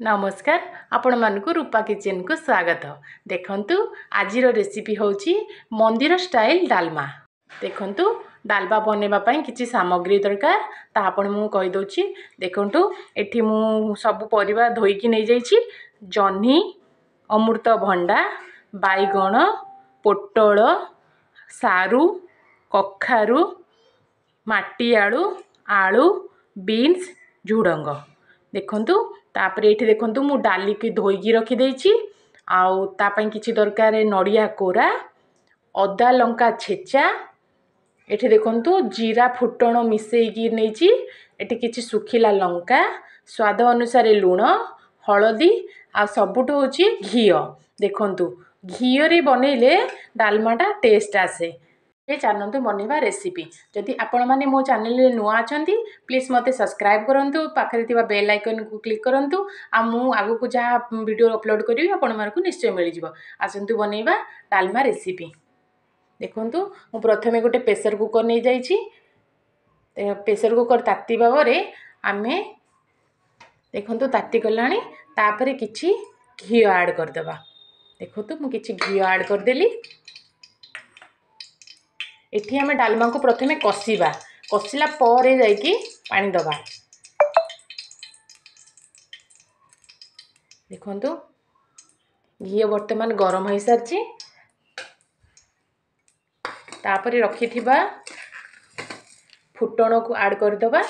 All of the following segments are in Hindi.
नमस्कार आपण मानक रूपा किचन को स्वागत। देखंतु आज रेसिपी होची मंदिर स्टाइल डालमा। देखंतु डालमा बनेबा पई किछि सामग्री दरकार ता आपण मु कहि दोची। देखंतु एठी मु सब परिबा धोई कि नै जाईची। जन्ही, अमृतभंडा, बाईगण, पोटल, सारू, कखारू, माटी आलू, आलू, बीन्स, झुडंग। देखंतु तापर ये देखंतु मु डाली की धोईकी रखी देइची। आउ तापई किछि दरकार नड़िया कोरा, अदा लंका छेचा, एठी देखंतु जीरा फुटण मिसेईकी नेची। एठी किछि सुखिला लंका, स्वाद अनुसार लूण, हळदी आ सबुठो होची घियो। देखंतु घियो रे बनेले डालमाटा टेस्ट आसे। ये चैनल बनवा रेसिपी जदि आपण माने मो चैनल रे नुआ अछंती प्लीज मते सब्सक्राइब करंतु, पाखरे थिबा बेल आइकन को क्लिक करंतु। आ मु आगु को जहा वीडियो अपलोड करिवि आपण मानकु निश्चय मिल जिवो। आसंतु बनैबा डालमा रेसिपी। देखंतु मु प्रथमे गोटे प्रेशर कुकर नै जाईची। प्रेशर कुकर तातीबा परे आमे देखंतु ताती गलाणी तापरे किछि घियो ऐड कर देबा। देखंतु मु किछि घियो ऐड कर देली। एठी हमें डालमा को प्रथमे कसीबा, कसीला परे जाइकी पानी दबा। देखंतु घी वर्तमान गरम हो सारची। तापरे रखिथिबा फुटण को ऐड कर दबा।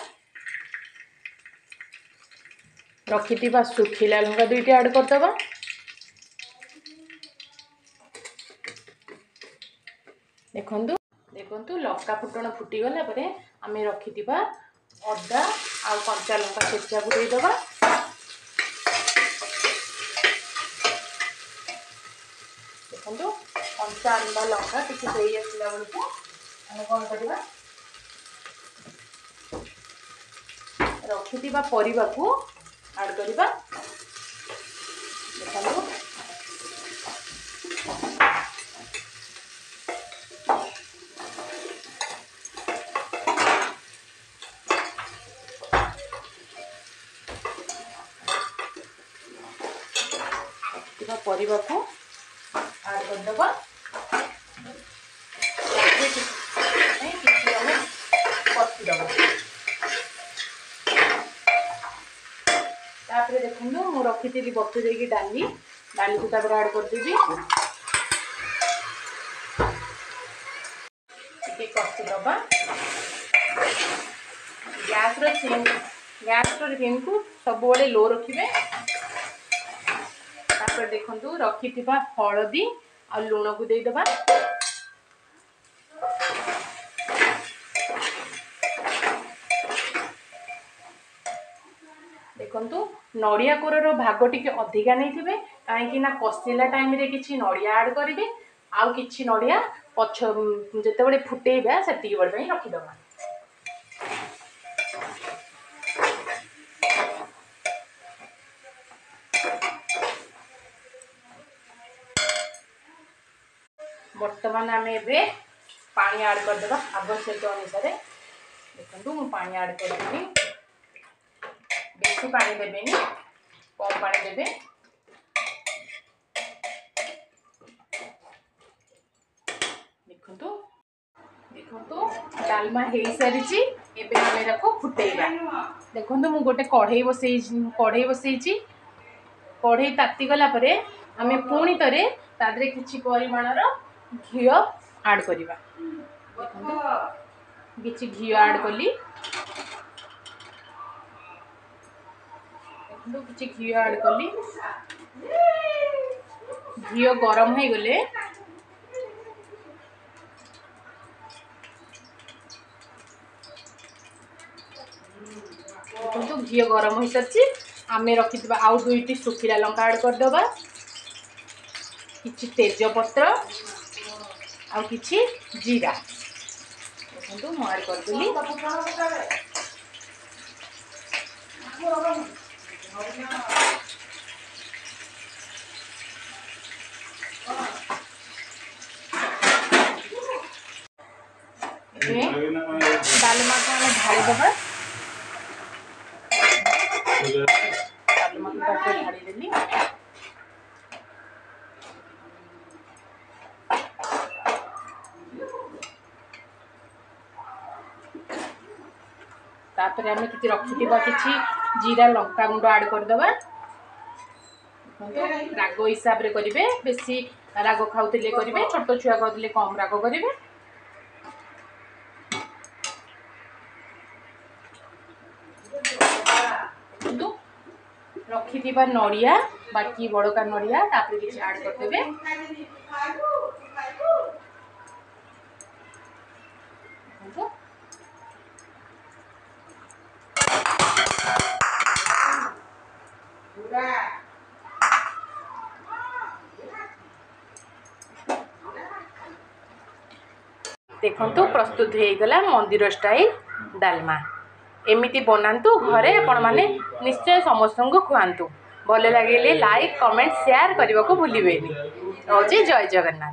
रखिथिबा सुखिला लंका दुईटा ऐड कर दबा। देखंतु देखंतु लंका फुटण फुटी गला परे आमे रखिथिबा अदा आ कंचा लंका छेचा को दे दबा। देखंतु कंचा अंडा लंका टिके देई आसला बळकु आमे कोन करबा, रखिथिबा परिबा को ऐड करबा। देखंतु परिबा को ऐड कर दबा। तापर देखो मु रखी थी बतुरे की डाली को तापर ऐड कर देबी। टिके कसी दबा। गैस रो फ्लेम को सब बळे लो रखिबे। तापर देखंतु रखिथिबा हळदी आ लूण को दे दबा। देखंतु नड़िया कोरर भाग टिके अधिका नहीं थिबे काहेकि ना कसिला टाइम रे किछि नड़िया ऐड करिवे आ किछि नड़िया पछ जते बळे फुटेबा सेति बळे पई रखि दबा। वर्तमान आम ए पानी ऐड कर देबा आवश्यक अनुसार। देखंतु मु पानी ऐड कर देबी। बेसी पानी देबेनी, कम पानी देबे। देखंतु देखंतु डालमा हेई सारिची। एबे हम एराको फुटेइबा। देखंतु मु गोटे कढ़ई बसैची। कढ़ई ताती गला परे आमे पुणी तरे तादरे किछि परिमाणर घियो ऐड करिबा। देखंतु किछि घियो ऐड कली। देखंतु किछि घियो ऐड कली। घियो गरम हो गले देखंतु घियो गरम हो सरची। आमे रखितबा आउ दुईटी सुखिला लंका ऐड कर दबा। किछि तेज पत्र आ किछि जीरा। देखंतु मु ऐड कर देली। डालमा को हम ढाली दबा। डालमा को ढाली तापर आम कि रखिथिबा किछि जीरा लंका गुंड ऐड करदबा। राग हिसाब रे करिवे, बेसी राग खाउतिले करिवे, छोट छुआ खाउतिले कम राग करिवे। रखिथिबा नड़िया बाकी बड़का नड़िया तापर किछि ऐड करदेबे। देखंतु प्रस्तुत हो गला मंदिर स्टाइल डालमा। एमिति बनातु घरे आपण माने निश्चय समस्त को खुआंतु। भल लगे लाइक कमेंट शेयर करने को भूलिबेनी। जय जगन्नाथ।